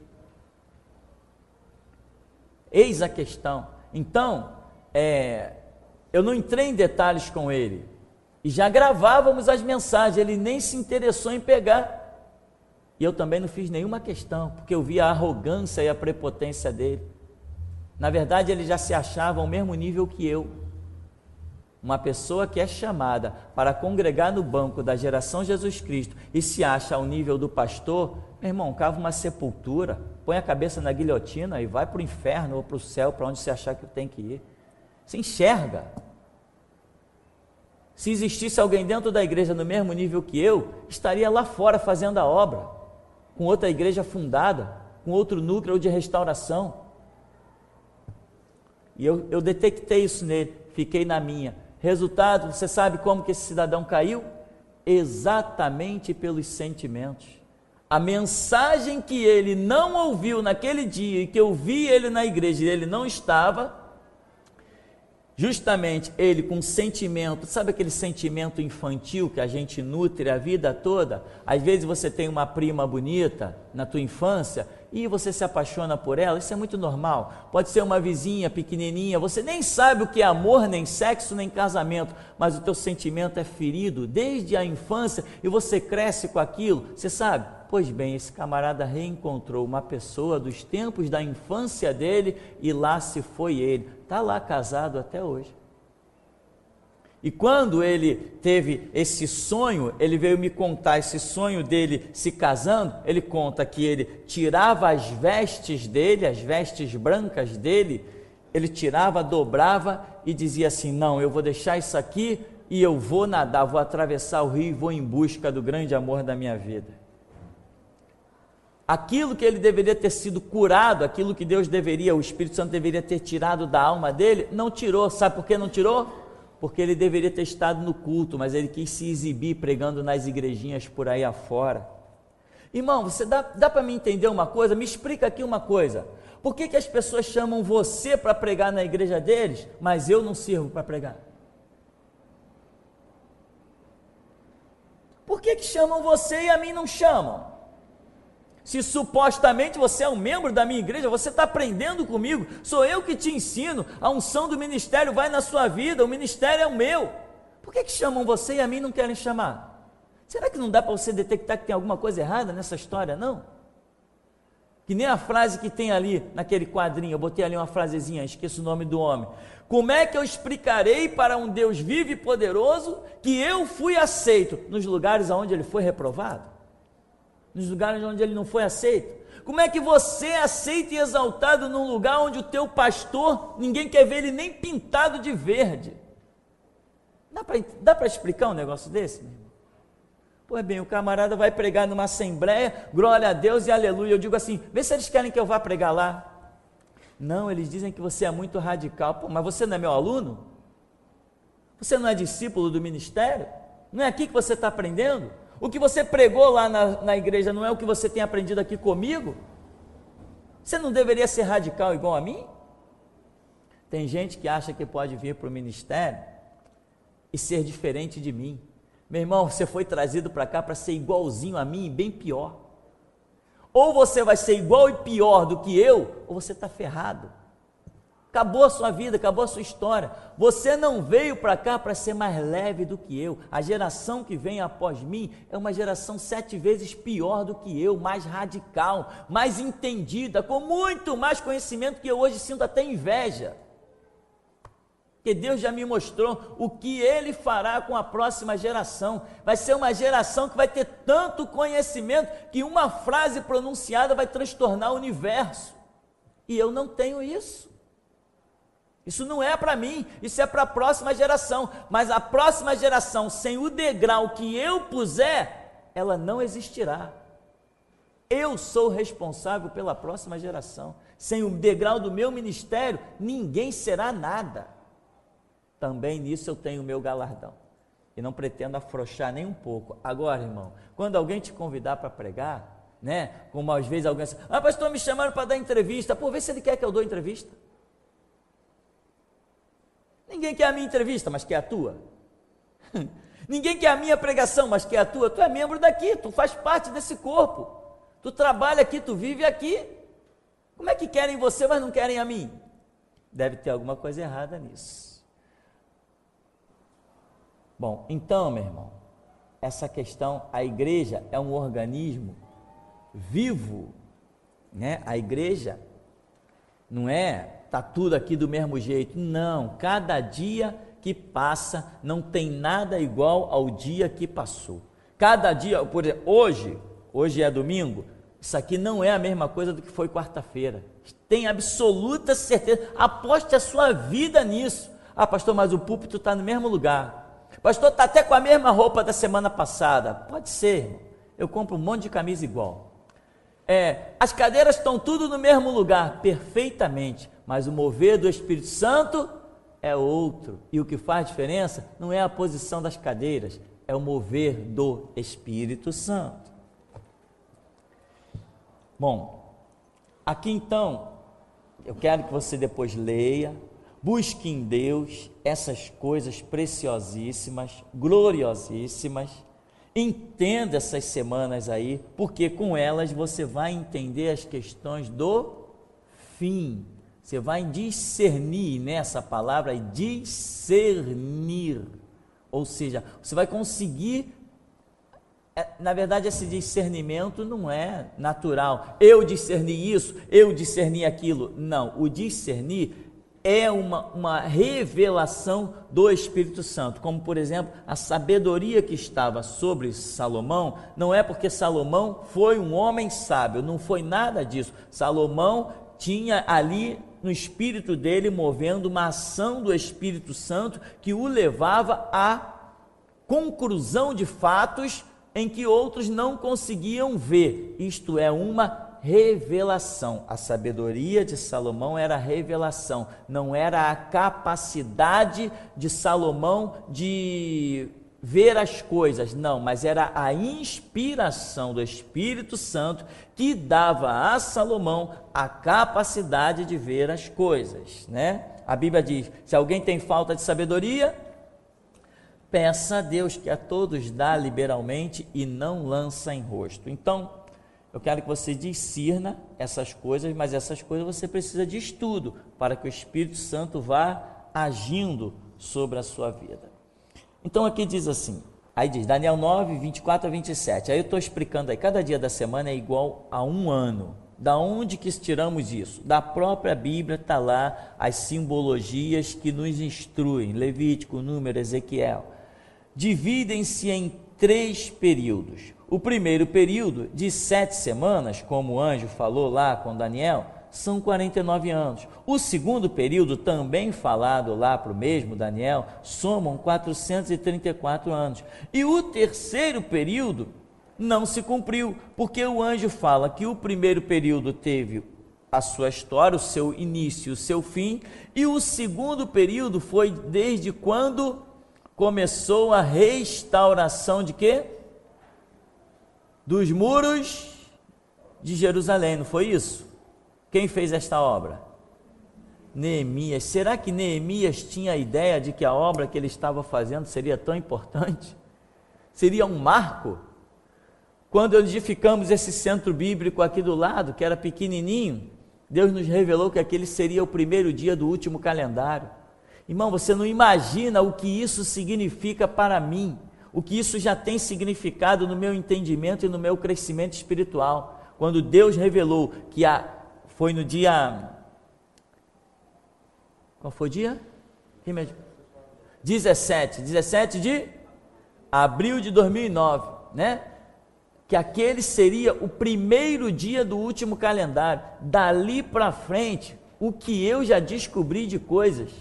Eis a questão. Então, eu não entrei em detalhes com ele, e já gravávamos as mensagens, ele nem se interessou em pegar, e eu também não fiz nenhuma questão, porque eu vi a arrogância e a prepotência dele. Na verdade, ele já se achava ao mesmo nível que eu. Uma pessoa que é chamada para congregar no banco da geração Jesus Cristo e se acha ao nível do pastor, meu irmão, cava uma sepultura, põe a cabeça na guilhotina e vai para o inferno ou para o céu, para onde você achar que tem que ir. Você enxerga. Se existisse alguém dentro da igreja no mesmo nível que eu, estaria lá fora fazendo a obra, com outra igreja fundada, com outro núcleo de restauração. E eu detectei isso nele, fiquei na minha. Resultado, você sabe como que esse cidadão caiu? Exatamente pelos sentimentos. A mensagem que ele não ouviu naquele dia e que eu vi ele na igreja e ele não estava, justamente ele com sentimento, sabe aquele sentimento infantil que a gente nutre a vida toda? Às vezes você tem uma prima bonita na tua infância e você se apaixona por ela, isso é muito normal. Pode ser uma vizinha pequenininha, você nem sabe o que é amor, nem sexo, nem casamento, mas o teu sentimento é ferido desde a infância e você cresce com aquilo, você sabe? Pois bem, esse camarada reencontrou uma pessoa dos tempos da infância dele e lá se foi ele, está lá casado até hoje. E quando ele teve esse sonho, ele veio me contar esse sonho dele se casando, ele conta que ele tirava as vestes dele, as vestes brancas dele, ele tirava, dobrava e dizia assim, não, eu vou deixar isso aqui e eu vou nadar, vou atravessar o rio e vou em busca do grande amor da minha vida. Aquilo que ele deveria ter sido curado, aquilo que Deus deveria, o Espírito Santo deveria ter tirado da alma dele, não tirou. Sabe por que não tirou? Porque ele deveria ter estado no culto, mas ele quis se exibir pregando nas igrejinhas por aí afora. Irmão, você dá para me entender uma coisa? Me explica aqui uma coisa. Por que as pessoas chamam você para pregar na igreja deles, mas eu não sirvo para pregar? Por que chamam você e a mim não chamam? Se supostamente você é um membro da minha igreja, você está aprendendo comigo, sou eu que te ensino, a unção do ministério vai na sua vida, o ministério é o meu. Por que chamam você e a mim não querem chamar? Será que não dá para você detectar que tem alguma coisa errada nessa história, não? Que nem a frase que tem ali naquele quadrinho, eu botei ali uma frasezinha, esqueço o nome do homem. Como é que eu explicarei para um Deus vivo e poderoso que eu fui aceito nos lugares onde ele foi reprovado? Nos lugares onde ele não foi aceito? Como é que você é aceito e exaltado num lugar onde o teu pastor, ninguém quer ver ele nem pintado de verde? Dá para explicar um negócio desse, meu irmão? Pois bem, o camarada vai pregar numa assembleia, glória a Deus e aleluia. Eu digo assim, vê se eles querem que eu vá pregar lá. Não, eles dizem que você é muito radical. Pô, mas você não é meu aluno? Você não é discípulo do ministério? Não é aqui que você está aprendendo? O que você pregou lá na igreja não é o que você tem aprendido aqui comigo? Você não deveria ser radical igual a mim? Tem gente que acha que pode vir para o ministério e ser diferente de mim. Meu irmão, você foi trazido para cá para ser igualzinho a mim e bem pior. Ou você vai ser igual e pior do que eu, ou você está ferrado. Acabou a sua vida, acabou a sua história. Você não veio para cá para ser mais leve do que eu. A geração que vem após mim é uma geração 7 vezes pior do que eu, mais radical, mais entendida, com muito mais conhecimento que eu hoje sinto até inveja. Porque Deus já me mostrou o que Ele fará com a próxima geração. Vai ser uma geração que vai ter tanto conhecimento que uma frase pronunciada vai transtornar o universo. E eu não tenho isso. Isso não é para mim, isso é para a próxima geração, mas a próxima geração, sem o degrau que eu puser, ela não existirá. Eu sou responsável pela próxima geração. Sem o degrau do meu ministério, ninguém será nada. Também nisso eu tenho o meu galardão, e não pretendo afrouxar nem um pouco. Agora, irmão, quando alguém te convidar para pregar, né, como às vezes alguém diz, pastor, me chamaram para dar entrevista, vê se ele quer que eu dou entrevista. Ninguém quer a minha entrevista, mas quer a tua. Ninguém quer a minha pregação, mas quer a tua. Tu é membro daqui, tu faz parte desse corpo. Tu trabalha aqui, tu vive aqui. Como é que querem você, mas não querem a mim? Deve ter alguma coisa errada nisso. Bom, então, meu irmão, essa questão, a igreja é um organismo vivo, né? A igreja não é, está tudo aqui do mesmo jeito. Não, cada dia que passa não tem nada igual ao dia que passou. Cada dia, por exemplo, hoje é domingo, isso aqui não é a mesma coisa do que foi quarta-feira. Tem absoluta certeza, aposte a sua vida nisso. Ah, pastor, mas o púlpito está no mesmo lugar. Pastor, está até com a mesma roupa da semana passada. Pode ser, irmão. Eu compro um monte de camisa igual. As cadeiras estão tudo no mesmo lugar, perfeitamente, mas o mover do Espírito Santo é outro, e o que faz diferença não é a posição das cadeiras, é o mover do Espírito Santo. Bom, aqui então, eu quero que você depois leia, busque em Deus essas coisas preciosíssimas, gloriosíssimas, entenda essas semanas aí, porque com elas você vai entender as questões do fim. Você vai discernir nessa palavra, discernir, ou seja, você vai conseguir, na verdade esse discernimento não é natural, eu discerni isso, eu discerni aquilo, não, o discernir é uma revelação do Espírito Santo, como por exemplo, a sabedoria que estava sobre Salomão, não é porque Salomão foi um homem sábio, não foi nada disso, Salomão tinha ali no espírito dele movendo uma ação do Espírito Santo que o levava à conclusão de fatos em que outros não conseguiam ver, isto é uma revelação. A sabedoria de Salomão era revelação, não era a capacidade de Salomão de ver as coisas, não, mas era a inspiração do Espírito Santo que dava a Salomão a capacidade de ver as coisas, né? A Bíblia diz, se alguém tem falta de sabedoria, peça a Deus, que a todos dá liberalmente e não lança em rosto. Então, eu quero que você discirna essas coisas, mas essas coisas você precisa de estudo, para que o Espírito Santo vá agindo sobre a sua vida. Então aqui diz assim, aí diz, Daniel 9, 24 a 27, aí eu estou explicando aí, cada dia da semana é igual a um ano. Da onde que tiramos isso? Da própria Bíblia está lá as simbologias que nos instruem, Levítico, Número, Ezequiel. Dividem-se em 3 períodos. O primeiro período, de 7 semanas, como o anjo falou lá com Daniel, são 49 anos. O segundo período, também falado lá para o mesmo Daniel, somam 434 anos. E o terceiro período não se cumpriu, porque o anjo fala que o primeiro período teve a sua história, o seu início, o seu fim, e o segundo período foi desde quando começou a restauração de quê? Dos muros de Jerusalém, não foi isso? Quem fez esta obra? Neemias. Será que Neemias tinha a ideia de que a obra que ele estava fazendo seria tão importante? Seria um marco? Quando edificamos esse centro bíblico aqui do lado, que era pequenininho, Deus nos revelou que aquele seria o primeiro dia do último calendário. Irmão, você não imagina o que isso significa para mim, o que isso já tem significado no meu entendimento e no meu crescimento espiritual. Quando Deus revelou que foi no dia... Qual foi o dia? 17 de abril de 2009, né? Que aquele seria o primeiro dia do último calendário. Dali para frente, o que eu já descobri de coisas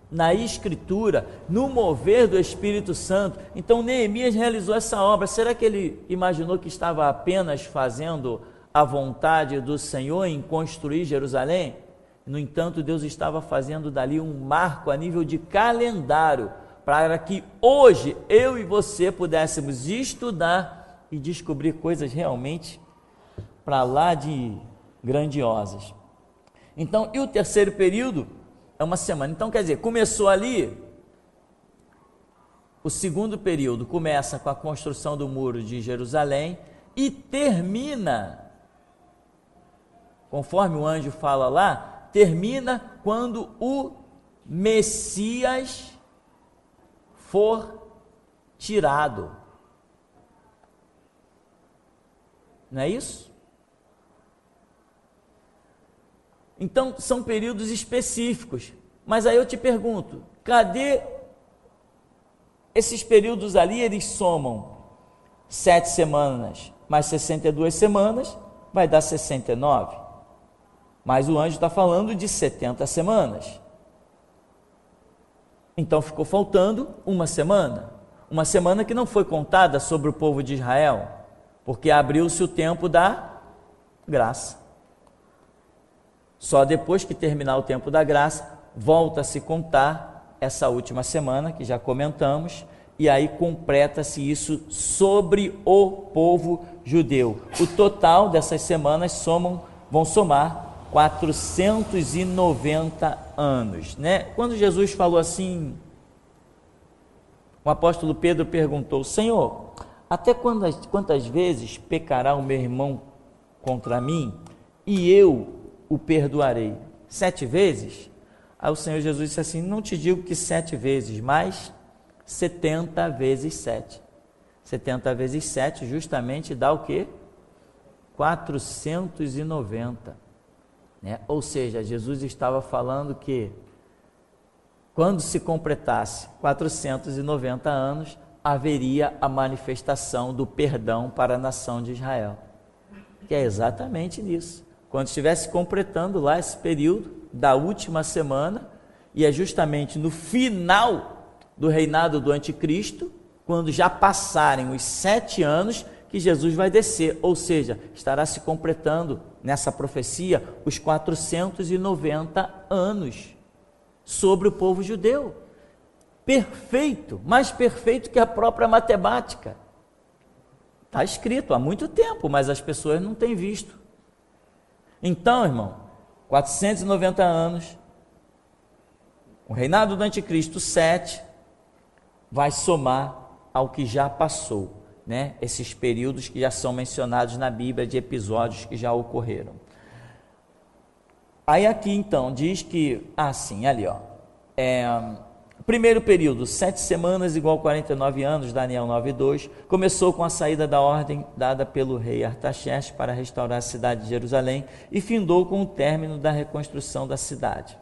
na Escritura, no mover do Espírito Santo. Então Neemias realizou essa obra. Será que ele imaginou que estava apenas fazendo a vontade do Senhor em construir Jerusalém? No entanto, Deus estava fazendo dali um marco a nível de calendário, para que hoje eu e você pudéssemos estudar e descobrir coisas realmente para lá de grandiosas. Então, e o terceiro período é uma semana. Então, quer dizer, começou ali, o segundo período começa com a construção do muro de Jerusalém e termina, conforme o anjo fala lá, termina quando o Messias for tirado. Não é isso? Então, são períodos específicos. Mas aí eu te pergunto, cadê esses períodos ali, eles somam 7 semanas mais 62 semanas, vai dar 69. Mas o anjo está falando de 70 semanas. Então ficou faltando uma semana que não foi contada sobre o povo de Israel, porque abriu-se o tempo da graça. Só depois que terminar o tempo da graça, volta a se contar essa última semana, que já comentamos, e aí completa-se isso sobre o povo judeu. O total dessas semanas vão somar 490 anos, né? Quando Jesus falou assim, o apóstolo Pedro perguntou: Senhor, até quantas vezes pecará o meu irmão contra mim e eu o perdoarei? 7 vezes? Aí o Senhor Jesus disse assim: não te digo que 7 vezes, mas 70 vezes 7. 70 vezes 7 justamente dá o quê? 490. Né? Ou seja, Jesus estava falando que quando se completasse 490 anos, haveria a manifestação do perdão para a nação de Israel. Que é exatamente nisso. Quando estivesse completando lá esse período da última semana, e é justamente no final do reinado do anticristo, quando já passarem os 7 anos, que Jesus vai descer, ou seja, estará se completando nessa profecia os 490 anos sobre o povo judeu. Perfeito, mais perfeito que a própria matemática. Está escrito há muito tempo, mas as pessoas não têm visto. Então, irmão, 490 anos, o reinado do anticristo 7, vai somar ao que já passou, né? Esses períodos que já são mencionados na Bíblia, de episódios que já ocorreram. Aí aqui então diz que, ali ó, primeiro período, 7 semanas igual 49 anos, Daniel 9:2, começou com a saída da ordem dada pelo rei Artaxerxes para restaurar a cidade de Jerusalém e findou com o término da reconstrução da cidade.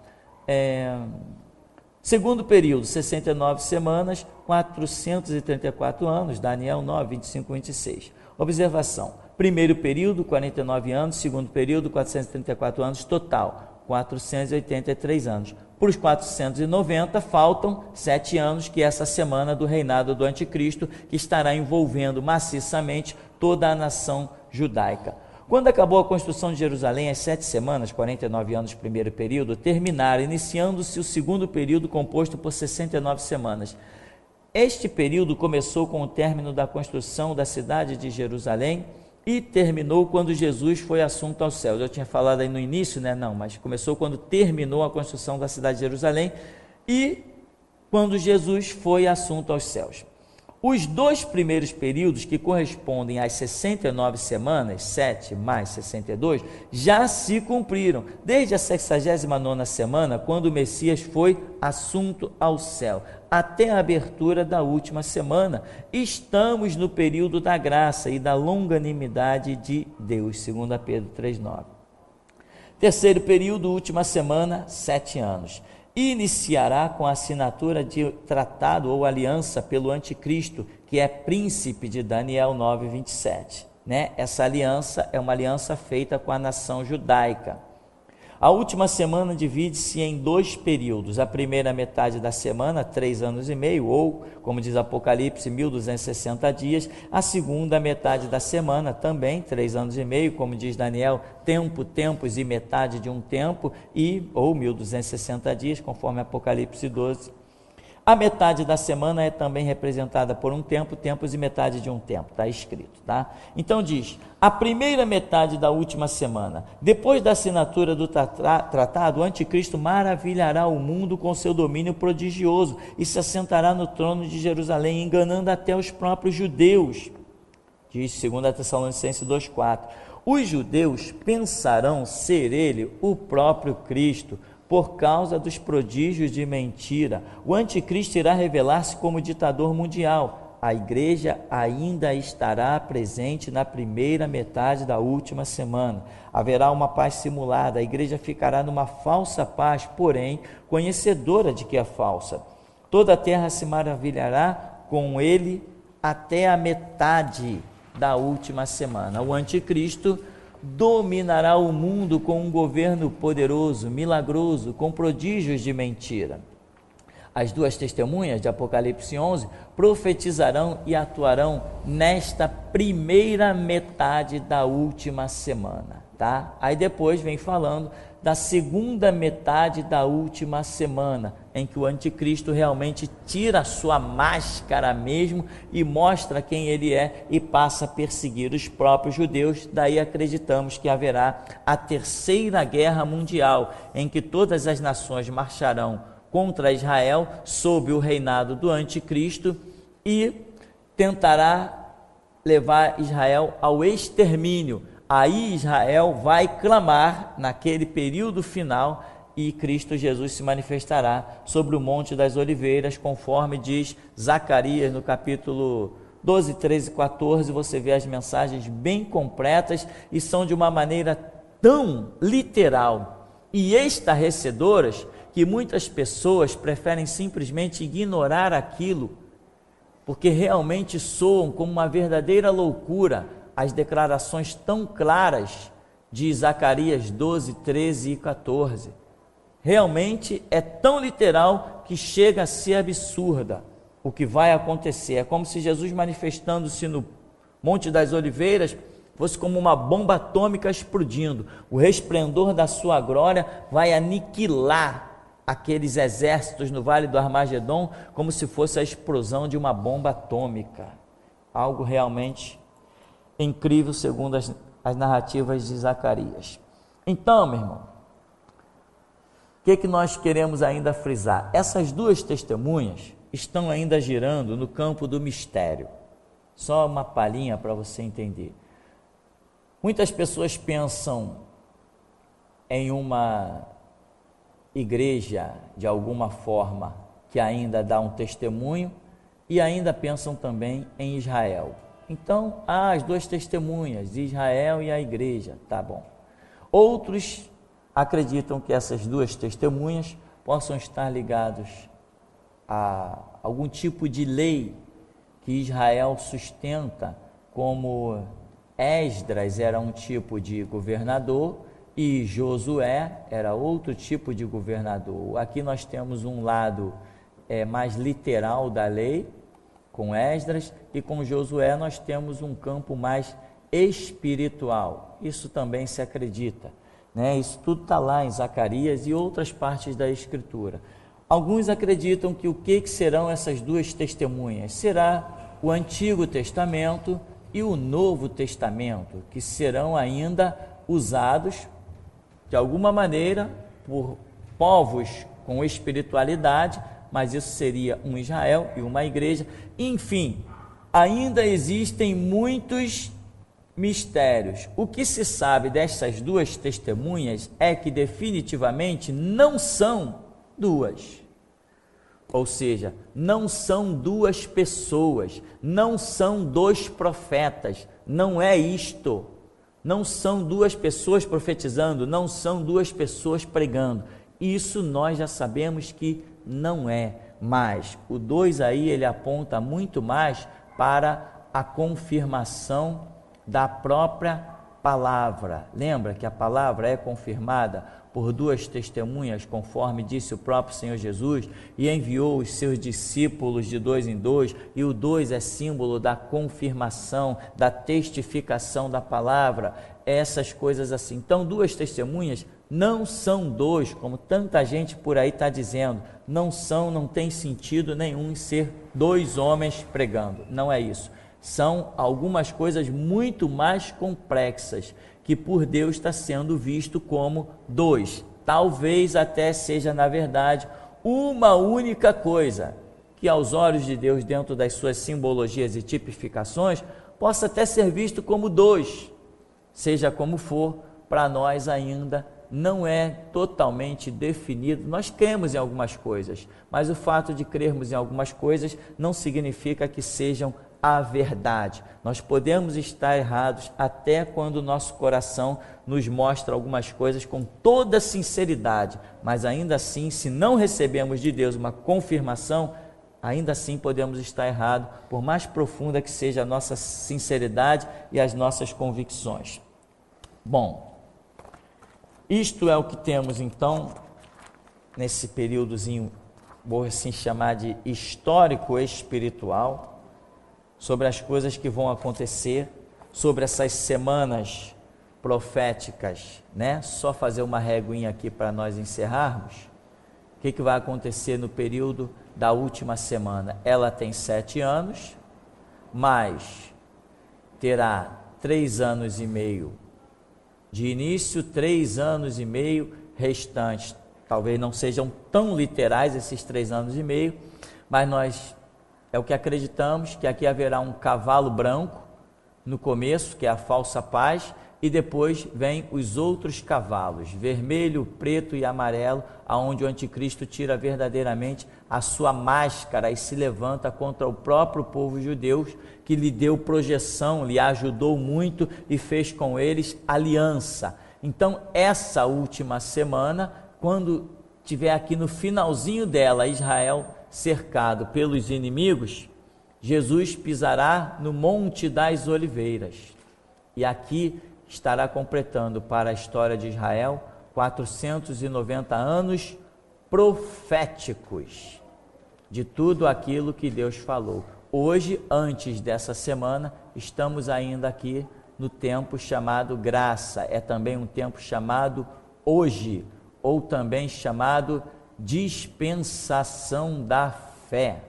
Segundo período, 69 semanas, 434 anos, Daniel 9, 25, 26. Observação: primeiro período, 49 anos, segundo período, 434 anos, total, 483 anos. Por os 490, faltam 7 anos, que é essa semana do reinado do anticristo, que estará envolvendo maciçamente toda a nação judaica. Quando acabou a construção de Jerusalém, as 7 semanas, 49 anos, primeiro período, terminaram, iniciando-se o segundo período, composto por 69 semanas. Este período começou com o término da construção da cidade de Jerusalém e terminou quando Jesus foi assunto aos céus. Eu tinha falado aí no início, né? Não, mas começou quando terminou a construção da cidade de Jerusalém e quando Jesus foi assunto aos céus. Os 2 primeiros períodos, que correspondem às 69 semanas, 7 mais 62, já se cumpriram, desde a 69ª semana, quando o Messias foi assunto ao céu, até a abertura da última semana. Estamos no período da graça e da longanimidade de Deus, 2 Pedro 3,9. Terceiro período, última semana, 7 anos. Iniciará com a assinatura de tratado ou aliança pelo anticristo, que é príncipe de Daniel 9, 27. Né? Essa aliança é uma aliança feita com a nação judaica. A última semana divide-se em 2 períodos. A primeira metade da semana, 3 anos e meio, ou, como diz Apocalipse, 1260 dias. A segunda metade da semana, também 3 anos e meio, como diz Daniel, tempos e metade de um tempo, ou 1260 dias, conforme Apocalipse 12. A metade da semana é também representada por um tempo, tempos e metade de um tempo, está escrito, tá? Então diz, a primeira metade da última semana, depois da assinatura do tratado, o anticristo maravilhará o mundo com seu domínio prodigioso e se assentará no trono de Jerusalém, enganando até os próprios judeus, diz 2 Tessalonicenses 2,4. Os judeus pensarão ser ele o próprio Cristo, por causa dos prodígios de mentira. O anticristo irá revelar-se como ditador mundial. A igreja ainda estará presente na primeira metade da última semana. Haverá uma paz simulada. A igreja ficará numa falsa paz, porém conhecedora de que é falsa. Toda a terra se maravilhará com ele até a metade da última semana. O anticristo dominará o mundo com um governo poderoso, milagroso, com prodígios de mentira. As duas testemunhas de Apocalipse 11 profetizarão e atuarão nesta primeira metade da última semana, tá? Aí depois vem falando da segunda metade da última semana, em que o anticristo realmente tira a sua máscara mesmo e mostra quem ele é e passa a perseguir os próprios judeus. Daí acreditamos que haverá a terceira guerra mundial, em que todas as nações marcharão contra Israel sob o reinado do anticristo e tentará levar Israel ao extermínio. Aí Israel vai clamar naquele período final e Cristo Jesus se manifestará sobre o Monte das Oliveiras, conforme diz Zacarias no capítulo 12, 13 e 14. Você vê as mensagens bem completas e são de uma maneira tão literal e estarrecedoras que muitas pessoas preferem simplesmente ignorar aquilo, porque realmente soam como uma verdadeira loucura as declarações tão claras de Zacarias 12, 13 e 14. Realmente é tão literal que chega a ser absurda o que vai acontecer. É como se Jesus manifestando-se no Monte das Oliveiras fosse como uma bomba atômica explodindo. O resplendor da sua glória vai aniquilar aqueles exércitos no Vale do Armagedon, como se fosse a explosão de uma bomba atômica. Algo realmente incrível, segundo as narrativas de Zacarias. Então, meu irmão, o que nós queremos ainda frisar? Essas duas testemunhas estão ainda girando no campo do mistério. Só uma palhinha para você entender. Muitas pessoas pensam em uma igreja, de alguma forma, que ainda dá um testemunho, e ainda pensam também em Israel. Então, as duas testemunhas, Israel e a igreja, tá bom. Outros acreditam que essas duas testemunhas possam estar ligados a algum tipo de lei que Israel sustenta, como Esdras era um tipo de governador e Josué era outro tipo de governador. Aqui nós temos um lado mais literal da lei, com Esdras, e com Josué nós temos um campo mais espiritual. Isso também se acredita, né? Isso tudo está lá em Zacarias e outras partes da Escritura. Alguns acreditam que o que serão essas duas testemunhas? Será o Antigo Testamento e o Novo Testamento, que serão ainda usados de alguma maneira por povos com espiritualidade, mas isso seria um Israel e uma igreja. Enfim, ainda existem muitos mistérios. O que se sabe dessas duas testemunhas é que definitivamente não são duas. Ou seja, não são duas pessoas, não são dois profetas, não é isto. Não são duas pessoas profetizando, não são duas pessoas pregando. Isso nós já sabemos que não é. Mas o 2 aí, ele aponta muito mais para a confirmação da própria palavra. Lembra que a palavra é confirmada por duas testemunhas, conforme disse o próprio Senhor Jesus, e enviou os seus discípulos de 2 em 2, e o 2 é símbolo da confirmação, da testificação da palavra, essas coisas assim. Então, duas testemunhas não são dois, como tanta gente por aí está dizendo, não tem sentido nenhum em ser dois homens pregando, não é isso. São algumas coisas muito mais complexas, que por Deus está sendo visto como dois. Talvez até seja, na verdade, uma única coisa, que aos olhos de Deus, dentro das suas simbologias e tipificações, possa até ser visto como dois. Seja como for, para nós ainda não é totalmente definido. Nós cremos em algumas coisas, mas o fato de crermos em algumas coisas não significa que sejam a verdade. Nós podemos estar errados até quando o nosso coração nos mostra algumas coisas com toda sinceridade, mas ainda assim, se não recebemos de Deus uma confirmação, ainda assim podemos estar errados, por mais profunda que seja a nossa sinceridade e as nossas convicções. Bom, isto é o que temos então, nesse períodozinho, vou assim chamar de histórico espiritual, sobre as coisas que vão acontecer, sobre essas semanas proféticas, né? Só fazer uma reguinha aqui para nós encerrarmos. O que vai acontecer no período da última semana? Ela tem 7 anos, mas terá 3 anos e meio de início, 3 anos e meio restantes. Talvez não sejam tão literais esses 3 anos e meio, mas nós é o que acreditamos, que aqui haverá um cavalo branco no começo, que é a falsa paz, e depois vem os outros cavalos, vermelho, preto e amarelo, aonde o anticristo tira verdadeiramente a sua máscara e se levanta contra o próprio povo judeu, que lhe deu projeção, lhe ajudou muito e fez com eles aliança. Então, essa última semana, quando tiver aqui no finalzinho dela, Israel cercado pelos inimigos, Jesus pisará no Monte das Oliveiras, e aqui estará completando para a história de Israel 490 anos proféticos de tudo aquilo que Deus falou. Hoje, antes dessa semana, estamos ainda aqui no tempo chamado graça, é também um tempo chamado hoje, ou também chamado dispensação da fé.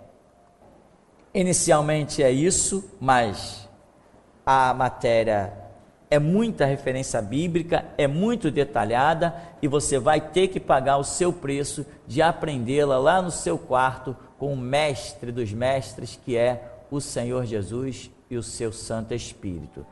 Inicialmente é isso, mas a matéria é muita referência bíblica, é muito detalhada, e você vai ter que pagar o seu preço de aprendê-la lá no seu quarto com o mestre dos mestres, que é o Senhor Jesus e o seu Santo Espírito.